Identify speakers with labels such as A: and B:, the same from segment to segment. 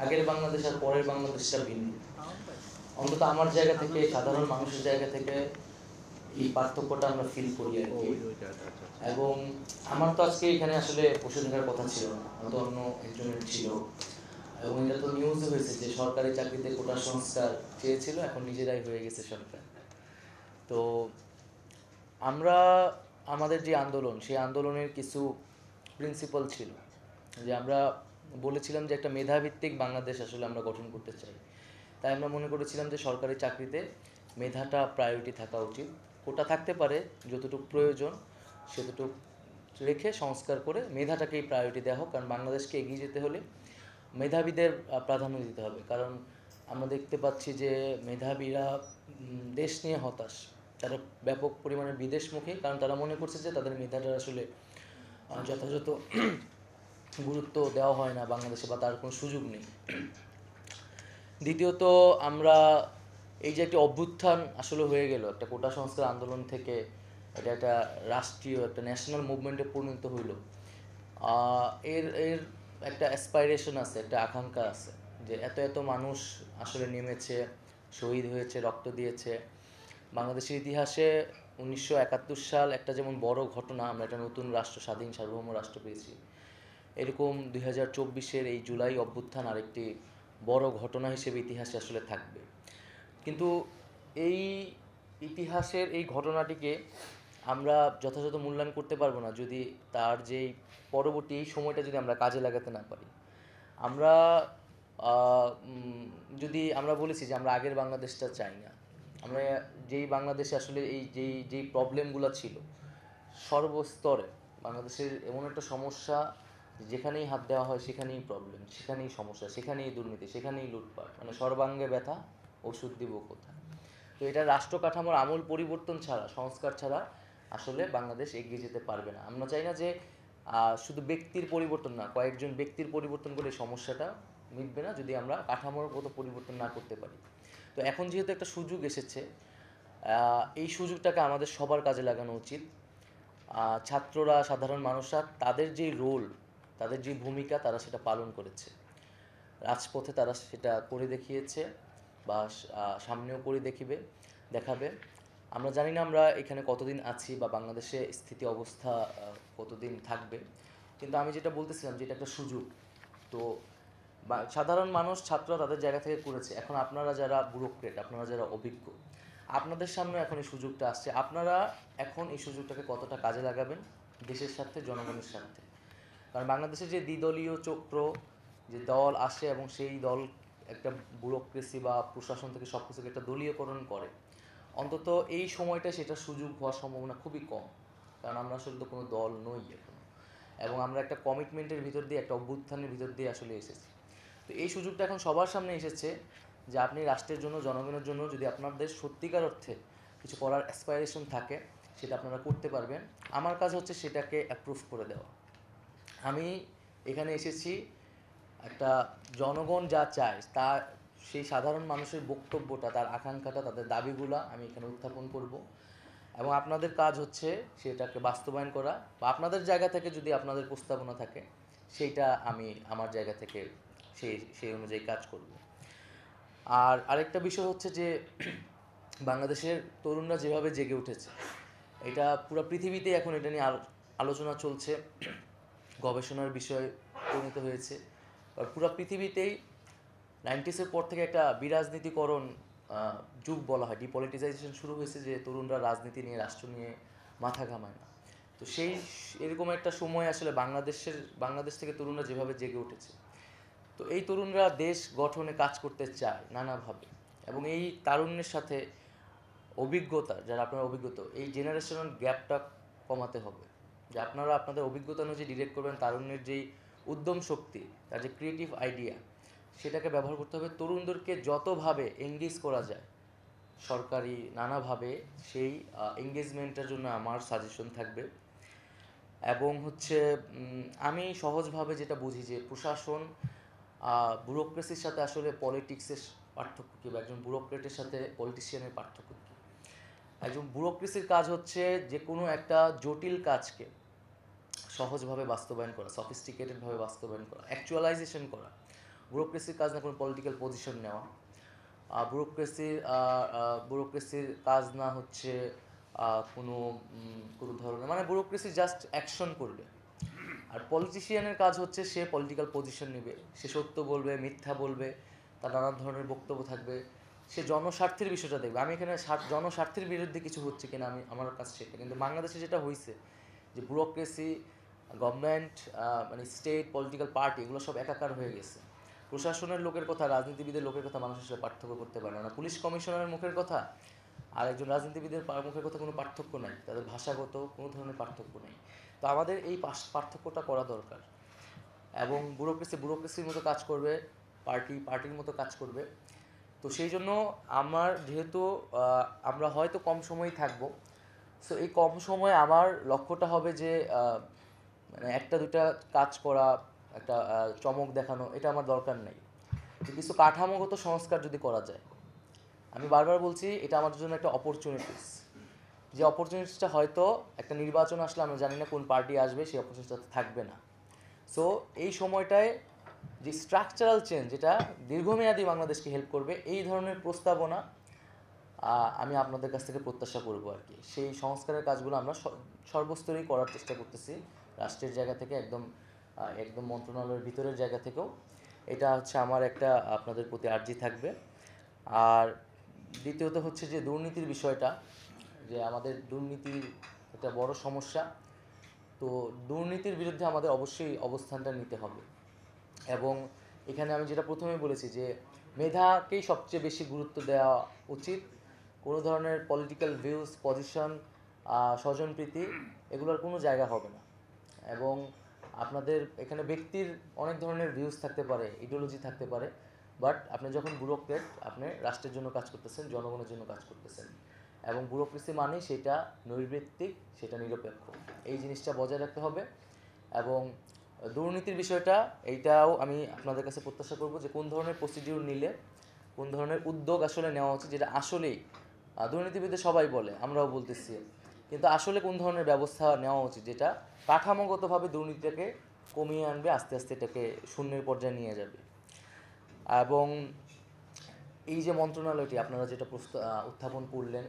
A: আগের বাংলাদেশ আর পরের বাংলাদেশটা ভিন্ন। অন্তত আমার জায়গা থেকে, সাধারণ মানুষের জায়গা থেকে এই পার্থক্যটা আমরা ফিল করি আর কি। এবং আমার তো আজকে এখানে আসলে বসে থাকার কথা ছিল না, হয়তো অন্য একজনের ছিল। এবং এটা তো নিউজ হয়েছে যে সরকারি চাকরিতে কোটা সংস্কার চেয়েছিল, এখন নিজেরাই হয়ে গেছে সরকার। তো আমরা আমাদের যে আন্দোলন, সেই আন্দোলনের কিছু প্রিন্সিপাল ছিল যে আমরা বলেছিলাম যে একটা মেধাভিত্তিক বাংলাদেশ আসলে আমরা গঠন করতে চাই। তাই আমরা মনে করেছিলাম যে সরকারি চাকরিতে মেধাটা প্রায়োরিটি থাকা উচিত। কোটা থাকতে পারে, যতটুকু প্রয়োজন সেতটুকু রেখে সংস্কার করে মেধাটাকেই প্রায়োরিটি দেওয়া হোক। কারণ বাংলাদেশকে এগিয়ে যেতে হলে মেধাবীদের প্রাধান্য দিতে হবে। কারণ আমরা দেখতে পাচ্ছি যে মেধাবীরা দেশ নিয়ে হতাশ, তারা ব্যাপক পরিমাণে বিদেশমুখী, কারণ তারা মনে করছে যে তাদের মেধাটা আসলে যথাযথ গুরুত্ব দেওয়া হয় না বাংলাদেশে, বা তার কোনো সুযোগ নেই। দ্বিতীয়ত, আমরা এই যে একটা অভ্যুত্থান আসলে হয়ে গেল একটা কোটা সংস্কার আন্দোলন থেকে, এটা একটা রাষ্ট্রীয় একটা ন্যাশনাল মুভমেন্টে পরিণত হইল। এর এর একটা অ্যাসপাইরেশন আছে, একটা আকাঙ্ক্ষা আছে যে এত এত মানুষ আসলে নেমেছে, শহীদ হয়েছে, রক্ত দিয়েছে। বাংলাদেশের ইতিহাসে 1971 সাল একটা যেমন বড় ঘটনা, আমরা একটা নতুন রাষ্ট্র, স্বাধীন সার্বভৌম রাষ্ট্র পেয়েছি, এরকম 2024-এর এই জুলাই অভ্যুত্থান আরেকটি বড় ঘটনা হিসেবে ইতিহাসে আসলে থাকবে। কিন্তু এই ইতিহাসের এই ঘটনাটিকে আমরা যথাযথ মূল্যায়ন করতে পারবো না যদি তার যেই পরবর্তী এই সময়টা যদি আমরা কাজে লাগাতে না পারি। আমরা যদি আমরা বলেছি যে আমরা আগের বাংলাদেশটা চাই না, আমরা যেই বাংলাদেশে আসলে এই যেই প্রবলেমগুলো ছিল সর্বস্তরে, বাংলাদেশের এমন একটা সমস্যা, যেখানেই হাত দেওয়া হয় সেখানেই প্রবলেম, সেখানেই সমস্যা, সেখানেই দুর্নীতি, সেখানেই লুটপাট, মানে সর্বাঙ্গে ব্যথা, ওষুধ দিব কোথায়। তো এটা রাষ্ট্র কাঠামোর আমূল পরিবর্তন ছাড়া, সংস্কার ছাড়া আসলে বাংলাদেশ এগিয়ে যেতে পারবে না। আমরা চাই না যে শুধু ব্যক্তির পরিবর্তন না, কয়েকজন ব্যক্তির পরিবর্তন করে সমস্যাটা মিটবে না যদি আমরা কাঠামোগত পরিবর্তন না করতে পারি। তো এখন যেহেতু একটা সুযোগ এসেছে, এই সুযোগটাকে আমাদের সবার কাজে লাগানো উচিত। ছাত্ররা, সাধারণ মানুষরা তাদের যে রোল, তাদের যে ভূমিকা, তারা সেটা পালন করেছে। রাজপথে তারা সেটা করে দেখিয়েছে, বা সামনেও করে দেখাবে। আমরা জানি না আমরা এখানে কতদিন আছি বা বাংলাদেশে স্থিতি অবস্থা কতদিন থাকবে, কিন্তু আমি যেটা বলতেছিলাম যে এটা একটা সুযোগ। তো সাধারণ মানুষ, ছাত্ররা তাদের জায়গা থেকে করেছে। এখন আপনারা যারা ব্যুরোক্রেট, আপনারা যারা অভিজ্ঞ, আপনাদের সামনে এখন এই সুযোগটা আসছে। আপনারা এখন এই সুযোগটাকে কতটা কাজে লাগাবেন দেশের স্বার্থে, জনগণের স্বার্থে। কারণ বাংলাদেশের যে দ্বিদলীয় চক্র, যে দল আসে এবং সেই দল একটা ব্যুরোক্রেসি বা প্রশাসন থেকে সব কিছুকে একটা দলীয়করণ করে, অন্তত এই সময়টা সেটা সুযোগ হওয়ার সম্ভাবনা খুবই কম। কারণ আমরা আসলে তো কোনো দল নই এখন, এবং আমরা একটা কমিটমেন্টের ভিতর দিয়ে, একটা অভ্যুত্থানের ভিতর দিয়ে আসলে এসেছি। তো এই সুযোগটা এখন সবার সামনে এসেছে যে আপনি রাষ্ট্রের জন্য, জনগণের জন্য যদি আপনাদের সত্যিকার অর্থে কিছু করার অ্যাসপাইরেশন থাকে, সেটা আপনারা করতে পারবেন। আমার কাজ হচ্ছে সেটাকে অ্যাপ্রুভ করে দেওয়া। আমি এখানে এসেছি একটা জনগণ যা চায়, তা সেই সাধারণ মানুষের বক্তব্যটা, তার আকাঙ্ক্ষাটা, তাদের দাবিগুলো আমি এখানে উত্থাপন করব। এবং আপনাদের কাজ হচ্ছে সেটাকে বাস্তবায়ন করা, বা আপনাদের জায়গা থেকে যদি আপনাদের প্রস্তাবনা থাকে, সেইটা আমি আমার জায়গা থেকে সেই অনুযায়ী কাজ করব। আর আরেকটা বিষয় হচ্ছে যে বাংলাদেশের তরুণরা যেভাবে জেগে উঠেছে, এটা পুরো পৃথিবীতে এখন এটা নিয়ে আলোচনা চলছে, গবেষণার বিষয় পরিণত হয়েছে। আর পুরো পৃথিবীতেই 90s পর থেকে একটা বিরাজনীতিকরণ যুগ বলা হয়, ডিপলিটিসাইজেশন শুরু হয়েছে, যে তরুণরা রাজনীতি নিয়ে, রাষ্ট্র নিয়ে মাথা ঘামায় না। তো সেই এরকম একটা সময় আসলে বাংলাদেশ থেকে তরুণরা যেভাবে জেগে উঠেছে, তো এই তরুণরা দেশ গঠনে কাজ করতে চায় নানাভাবে। এবং এই তারুণ্যের সাথে অভিজ্ঞতা, যারা আপনার অভিজ্ঞতা, এই জেনারেশনাল গ্যাপটা কমাতে হবে। যে আপনারা আপনাদের অভিজ্ঞতা অনুযায়ী ডিরেক্ট করবেন, তারুণ্যের যেই উদ্যম শক্তি, তার যে ক্রিয়েটিভ আইডিয়া, সেটাকে ব্যবহার করতে হবে। তরুণদেরকে যতভাবে এঙ্গেজ করা যায় সরকারি নানাভাবে, সেই এঙ্গেজমেন্টের জন্য আমার সাজেশন থাকবে। এবং হচ্ছে আমি সহজভাবে যেটা বুঝি যে প্রশাসন, ব্যুরোক্রেসির সাথে আসলে পলিটিক্সের পার্থক্য কী, বা একজন ব্যুরোক্রেটের সাথে পলিটিশিয়ানের পার্থক্য কী। একজন ব্যুরোক্রেসির কাজ হচ্ছে যে কোনো একটা জটিল কাজকে সহজভাবে বাস্তবায়ন করা, সফিস্টিকেটেডভাবে বাস্তবায়ন করা, অ্যাকচুয়ালাইজেশন করা। ব্যুরোক্রেসির কাজ না কোনো পলিটিক্যাল পজিশন নেওয়া, ব্যুরোক্রেসির কাজ না হচ্ছে কোনো কোনো ধরনের, মানে ব্যুরোক্রেসি জাস্ট অ্যাকশন করবে। আর পলিটিশিয়ানের কাজ হচ্ছে সে পলিটিক্যাল পজিশন নেবে, সে সত্য বলবে, মিথ্যা বলবে, তার নানান ধরনের বক্তব্য থাকবে, সে জনস্বার্থের বিষয়টা দেখবে। আমি এখানে জনস্বার্থের বিরুদ্ধে কিছু হচ্ছে কিনা আমি আমার কাছে সেটা, কিন্তু বাংলাদেশে যেটা হয়েছে যে ব্যুরোক্রেসি, গভর্নমেন্ট, মানে স্টেট, পলিটিক্যাল পার্টি, এগুলো সব একাকার হয়ে গেছে। প্রশাসনের লোকের কথা, রাজনীতিবিদের লোকের কথা মানুষ আসলে পার্থক্য করতে পারে না। পুলিশ কমিশনারের মুখের কথা আর একজন রাজনীতিবিদের মুখের কথা কোনো পার্থক্য নাই, তাদের ভাষাগত কোনো ধরনের পার্থক্য নেই। তো আমাদের এই পার্থক্যটা করা দরকার। এবং ব্যুরোক্রেসির মতো কাজ করবে, পার্টির মতো কাজ করবে। তো সেই জন্য আমার যেহেতু আমরা হয়তো কম সময়ই থাকবো, সো এই কম সময়ে আমার লক্ষ্যটা হবে যে মানে একটা দুটা কাজ করা, একটা চমক দেখানো, এটা আমার দরকার নেই। যে কিছু কাঠামোগত সংস্কার যদি করা যায়, আমি বারবার বলছি এটা আমার জন্য একটা অপরচুনিটিস, যে অপরচুনিটিসটা হয়তো একটা নির্বাচন আসলে আমরা জানি না কোন পার্টি আসবে, সেই অপরচুনিটিটা থাকবে না। সো এই সময়টায় যে স্ট্রাকচারাল চেঞ্জ, যেটা দীর্ঘমেয়াদী বাংলাদেশকে হেল্প করবে, এই ধরনের প্রস্তাবনা আমি আপনাদের কাছ থেকে প্রত্যাশা করব আর কি। সেই সংস্কারের কাজগুলো আমরা সর্বস্তরেই করার চেষ্টা করতেছি, রাষ্ট্রের জায়গা থেকে, একদম একদম মন্ত্রণালয়ের ভিতরের জায়গা থেকেও। এটা হচ্ছে আমার একটা আপনাদের প্রতি আর্জি থাকবে। আর দ্বিতীয়ত হচ্ছে যে দুর্নীতির বিষয়টা, যে আমাদের দুর্নীতির একটা বড় সমস্যা। তো দুর্নীতির বিরুদ্ধে আমাদের অবশ্যই অবস্থানটা নিতে হবে। এবং এখানে আমি যেটা প্রথমে বলেছি যে মেধাকেই সবচেয়ে বেশি গুরুত্ব দেওয়া উচিত। কোনো ধরনের পলিটিক্যাল ভিউজ, পজিশন, স্বজনপ্রীতি, এগুলোর কোনো জায়গা হবে না। এবং আপনাদের এখানে ব্যক্তির অনেক ধরনের ভিউজ থাকতে পারে, ইডিওলজি থাকতে পারে, বাট আপনি যখন ব্যুরোক্রেট, আপনি রাষ্ট্রের জন্য কাজ করতেছেন, জনগণের জন্য কাজ করতেছেন। এবং ব্যুরোক্রেসি মানে সেটা নৈর্ব্যক্তিক, সেটা নিরপেক্ষ, এই জিনিসটা বজায় রাখতে হবে। এবং দুর্নীতির বিষয়টা, এইটাও আমি আপনাদের কাছে প্রত্যাশা করব যে কোন ধরনের প্রসিডিউর নিলে, কোন ধরনের উদ্যোগ আসলে নেওয়া উচিত, যেটা আসলেই দুর্নীতিবিদদের সবাই বলে, আমরাও বলতেছি, কিন্তু আসলে কোন ধরনের ব্যবস্থা নেওয়া উচিত যেটা কাঠামোগতভাবে দুর্নীতিটাকে কমিয়ে আনবে, আস্তে আস্তে এটাকে শূন্যের পর্যায়ে নিয়ে যাবে। এবং এই যে মন্ত্রণালয়টি আপনারা যেটা উত্থাপন করলেন,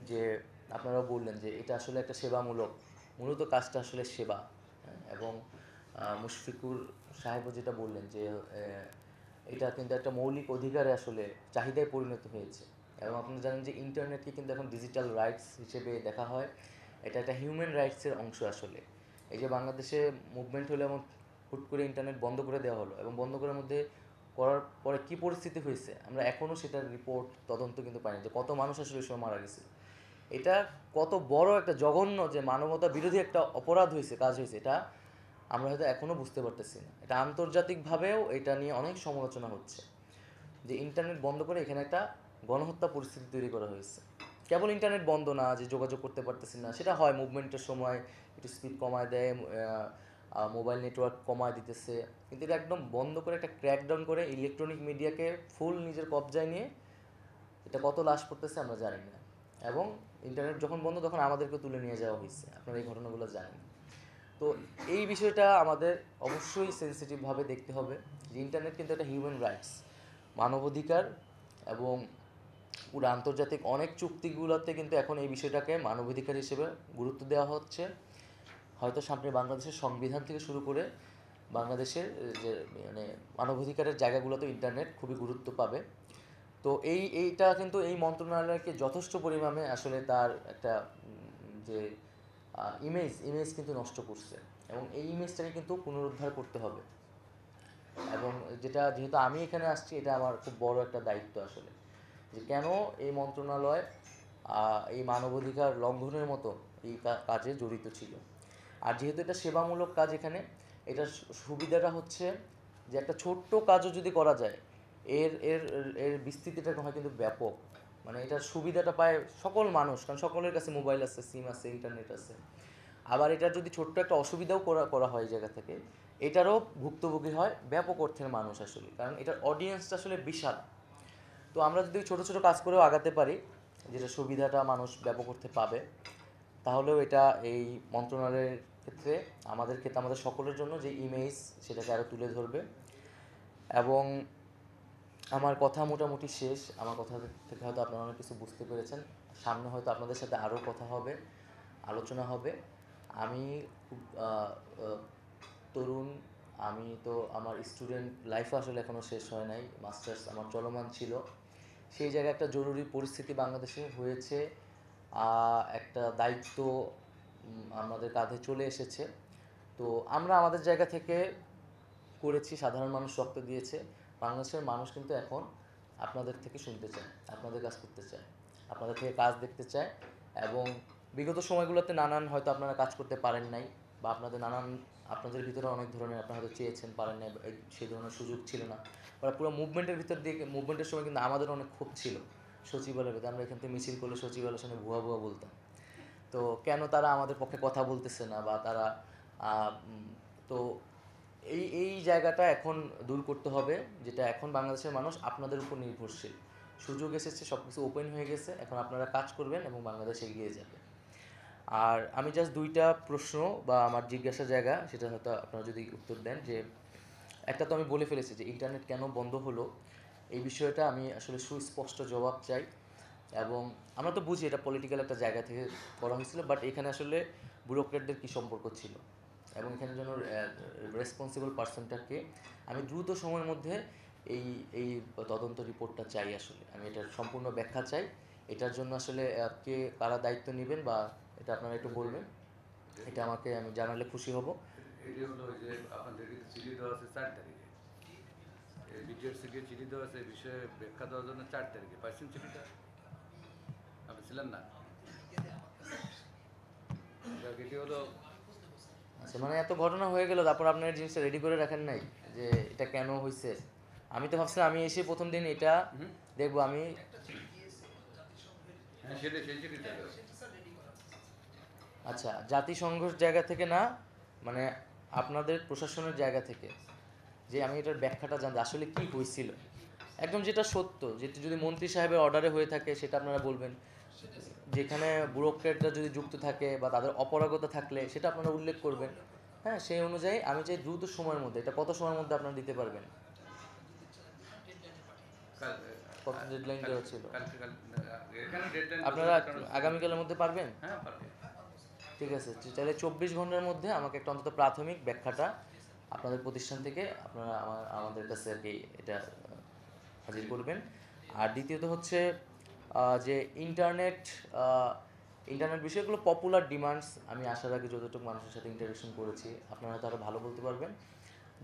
A: যে আপনারাও বললেন যে এটা আসলে একটা সেবামূলক, মূলত কাজটা আসলে সেবা। এবং মুশফিকুর সাহেবও যেটা বললেন যে এটা কিন্তু একটা মৌলিক অধিকারে আসলে চাহিদায় পরিণত হয়েছে। এবং আপনারা জানেন যে ইন্টারনেটকে কিন্তু এখন ডিজিটাল রাইটস হিসেবে দেখা হয়, এটা একটা হিউম্যান রাইটসের অংশ আসলে। এই যে বাংলাদেশে মুভমেন্ট হলে এমন হুট করে ইন্টারনেট বন্ধ করে দেওয়া হলো, এবং বন্ধ করার মধ্যে করার পরে কী পরিস্থিতি হয়েছে আমরা এখনও সেটার রিপোর্ট, তদন্ত কিন্তু পাইনি, যে কত মানুষ আসলে সময় মারা গেছে। এটা কত বড় একটা জঘন্য, যে মানবতা বিরোধী একটা অপরাধ হয়েছে, কাজ হয়েছে, এটা আমরা হয়তো এখনও বুঝতে পারতেছি না। এটা আন্তর্জাতিকভাবেও এটা নিয়ে অনেক সমালোচনা হচ্ছে, যে ইন্টারনেট বন্ধ করে এখানে একটা গণহত্যা পরিস্থিতি তৈরি করা হয়েছে। কেবল ইন্টারনেট বন্ধ না, যে যোগাযোগ করতে পারতেছি না, সেটা হয় মুভমেন্টের সময় একটু স্পিড কমায় দেয়, মোবাইল নেটওয়ার্ক কমায় দিতেছে, কিন্তু এটা একদম বন্ধ করে, একটা ক্র্যাকডাউন করে ইলেকট্রনিক মিডিয়াকে ফুল নিজের কবজায় নিয়ে এটা কত লাশ পড়তেছে আমরা জানি না। এবং ইন্টারনেট যখন বন্ধ তখন আমাদেরকে তুলে নিয়ে যাওয়া হয়েছে, আপনারা এই ঘটনাগুলো জানেন। তো এই বিষয়টা আমাদের অবশ্যই সেন্সিটিভভাবে দেখতে হবে, যে ইন্টারনেট কিন্তু একটা হিউম্যান রাইটস, মানবাধিকার। এবং পুরো আন্তর্জাতিক অনেক চুক্তিগুলোতে কিন্তু এখন এই বিষয়টাকে মানবাধিকার হিসেবে গুরুত্ব দেওয়া হচ্ছে। হয়তো সামনে বাংলাদেশের সংবিধান থেকে শুরু করে বাংলাদেশের যে মানে মানবাধিকারের জায়গাগুলোতে ইন্টারনেট খুবই গুরুত্ব পাবে। তো এইটা কিন্তু এই মন্ত্রণালয়কে যথেষ্ট পরিমাণে আসলে তার একটা যে ইমেজ কিন্তু নষ্ট করছে, এবং এই ইমেজটাকে কিন্তু পুনরুদ্ধার করতে হবে। এবং যেটা যেহেতু আমি এখানে আসছি, এটা আমার খুব বড় একটা দায়িত্ব আসলে, যে কেন এই মন্ত্রণালয় এই মানবাধিকার লঙ্ঘনের মতো এই কাজে জড়িত ছিল। আর যেহেতু এটা সেবামূলক কাজ, এখানে এটার সুবিধাটা হচ্ছে যে একটা ছোট্ট কাজও যদি করা যায়, এর এর এর বিস্তৃতিটা হয় কিন্তু ব্যাপক। মানে এটার সুবিধাটা পায় সকল মানুষ, কারণ সকলের কাছে মোবাইল আছে, সিম আছে, ইন্টারনেট আছে। আবার এটার যদি ছোট্ট একটা অসুবিধাও করা হয় এই জায়গা থেকে, এটারও ভুক্তভোগী হয় ব্যাপক অর্থের মানুষ আসলে, কারণ এটার অডিয়েন্সটা আসলে বিশাল। তো আমরা যদি ছোটো ছোটো কাজ করেও আগাতে পারি, যেটা সুবিধাটা মানুষ ব্যাপক অর্থে পাবে, তাহলেও এটা এই মন্ত্রণালয়ের ক্ষেত্রে, আমাদের ক্ষেত্রে, আমাদের সকলের জন্য যে ইমেজ, সেটাকে আরও তুলে ধরবে। এবং আমার কথা মোটামুটি শেষ। আমার কথা থেকে হয়তো আপনারা অনেক কিছু বুঝতে পেরেছেন। সামনে হয়তো আপনাদের সাথে আরও কথা হবে, আলোচনা হবে। আমি খুব তরুণ, আমি তো আমার স্টুডেন্ট লাইফও আসলে এখনও শেষ হয় নাই, মাস্টার্স আমার চলমান ছিল। সেই জায়গায় একটা জরুরি পরিস্থিতি বাংলাদেশে হয়েছে, একটা দায়িত্ব আমাদের কাঁধে চলে এসেছে। তো আমরা আমাদের জায়গা থেকে করেছি, সাধারণ মানুষ রক্ত দিয়েছে। বাংলাদেশের মানুষ কিন্তু এখন আপনাদের থেকে শুনতে চায়, আপনাদের কাজ করতে চায়, আপনাদের থেকে কাজ দেখতে চায়। এবং বিগত সময়গুলোতে নানান হয়তো আপনারা কাজ করতে পারেন নাই, বা আপনাদের ভিতরে অনেক ধরনের আপনারা হয়তো চেয়েছেন, পারেন নাই, সেই ধরনের সুযোগ ছিল না। ওরা পুরো মুভমেন্টের ভিতর দিয়ে, মুভমেন্টের সময় কিন্তু আমাদের অনেক ক্ষোভ ছিল সচিবালয়ের ভিতরে। আমরা এখান থেকে মিছিল করলে সচিবালয়ের সামনে ভুয়া ভুয়া বলতাম। তো কেন তারা আমাদের পক্ষে কথা বলতেছে না, বা তারা তো এই জায়গাটা এখন দূর করতে হবে, যেটা এখন বাংলাদেশের মানুষ আপনাদের উপর নির্ভরশীল। সুযোগ এসেছে, সব কিছু ওপেন হয়ে গেছে, এখন আপনারা কাজ করবেন এবং বাংলাদেশ এগিয়ে যাবে। আর আমি জাস্ট দুইটা প্রশ্ন বা আমার জিজ্ঞাসার জায়গা, সেটা হয়তো আপনারা যদি উত্তর দেন। যে একটা তো আমি বলে ফেলেছি যে ইন্টারনেট কেন বন্ধ হলো, এই বিষয়টা আমি আসলে সুস্পষ্ট জবাব চাই। এবং আমরা তো বুঝি এটা পলিটিক্যাল একটা জায়গা থেকে করা হয়েছিল, বাট এখানে আসলে ব্যুরোক্রেটদের কী সম্পর্ক ছিল, এবং এখানে যেন রেসপন্সিবল পার্সনটাকে আমি দ্রুত সময়ের মধ্যে এই এই তদন্ত রিপোর্টটা চাই। আসলে আমি এটার সম্পূর্ণ ব্যাখ্যা চাই। এটার জন্য আসলে কারা দায়িত্ব নেবেন, বা এটা আপনারা একটু বলবেন, এটা আমি জানালে খুশি হব।
B: এটি হলো যে আপনাদেরকে চিঠি দেওয়া আছে 4 তারিখে, এই বিটিআরসি থেকে চিঠি দেওয়া আছে এই বিষয়ে ব্যাখ্যা দেওয়ার জন্য 4 তারিখে। পাইছেন চিঠিটা? আপনি ছিলেন না? এটি হলো
A: আচ্ছা, মানে এত ঘটনা হয়ে গেল, তারপর আপনার জিনিসটা রেডি করে রাখেন নাই যে এটা কেন হয়েছে? আমি তো ভাবছিলাম আমি এসে প্রথম দিন এটা দেখবো। আমি
B: সেটাই, সেই চিঠিটা।
A: আচ্ছা, জাতিসংঘের জায়গা থেকে না, মানে আপনাদের প্রশাসনের জায়গা থেকে, যে আমি এটার ব্যাখ্যাটা জানতে আসলে কি হয়েছিল, একদম যেটা সত্য, যেটা যদি মন্ত্রী সাহেবের অর্ডারে হয়ে থাকে সেটা আপনারা বলবেন। যেখানে ব্যুরোক্রেটরা যদি যুক্ত থাকে বা তাদের অপারগতা থাকলে সেটা আপনারা উল্লেখ করবেন। হ্যাঁ, সেই অনুযায়ী আমি চাই দ্রুত সময়ের মধ্যে। এটা কত সময়ের মধ্যে আপনারা দিতে পারবেন? কত ডেডলাইন দেওয়া ছিল? আপনারা আগামীকালের মধ্যে পারবেন?
B: হ্যাঁ, পারবে।
A: ঠিক আছে, তাহলে 24 ঘন্টার মধ্যে আমাকে একটা অন্তত প্রাথমিক ব্যাখ্যাটা আপনাদের প্রতিষ্ঠান থেকে আপনারা আমাদের কাছে আর কি এটা হাজির করবেন। আর দ্বিতীয়ত হচ্ছে যে ইন্টারনেট বিষয়গুলো পপুলার ডিমান্ডস। আমি আসার আগে যতটুকু মানুষের সাথে ইন্টারেকশন করেছি, আপনারা হয়তো আরও ভালো বলতে পারবেন,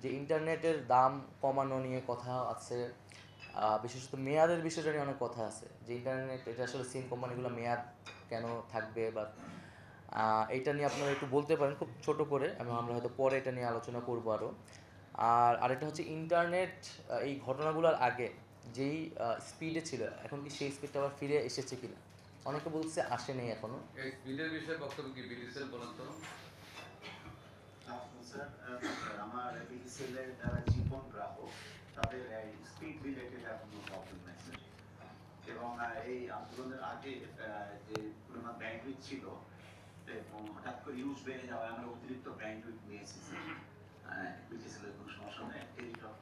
A: যে ইন্টারনেটের দাম কমানো নিয়ে কথা আছে। বিশেষত মেয়াদের বিষয়টা নিয়ে অনেক কথা আছে, যে ইন্টারনেট এটা আসলে সিম কোম্পানিগুলো মেয়াদ কেন থাকবে, বা এইটা নিয়ে আপনারা একটু বলতে পারেন খুব ছোট করে। আমরা হয়তো পরে এটা নিয়ে আলোচনা করবো আরও। আর আরেকটা হচ্ছে ইন্টারনেট এই ঘটনাগুলোর আগে যেই স্পিডে ছিল, এখন কি সেই স্পিডটা আবার ফিরে এসেছে কিনা? অনেকে বলছে আসে নেই এখনো।
B: এই স্পিডের বিষয়ে বক্তব্য কি বিডিসিএল বলেন তো?
C: স্যার, আমার বিডিসিএল-এর যারা জীবন গ্রাহক, তাদের এই স্পিড রিলেটেড কোনো প্রবলেম নাই স্যার। এবং এই আন্দোলনের আগে যে পরিমাণ ব্যান্ডউইথ ছিল, এবং হঠাৎ করে ইউজ বেড়ে যাওয়ায় আমরা অতিরিক্ত ব্যান্ডউইথ নিয়েছি স্যার। বিডিসিএল-এর কোনো সমস্যা নেই, টেলিটক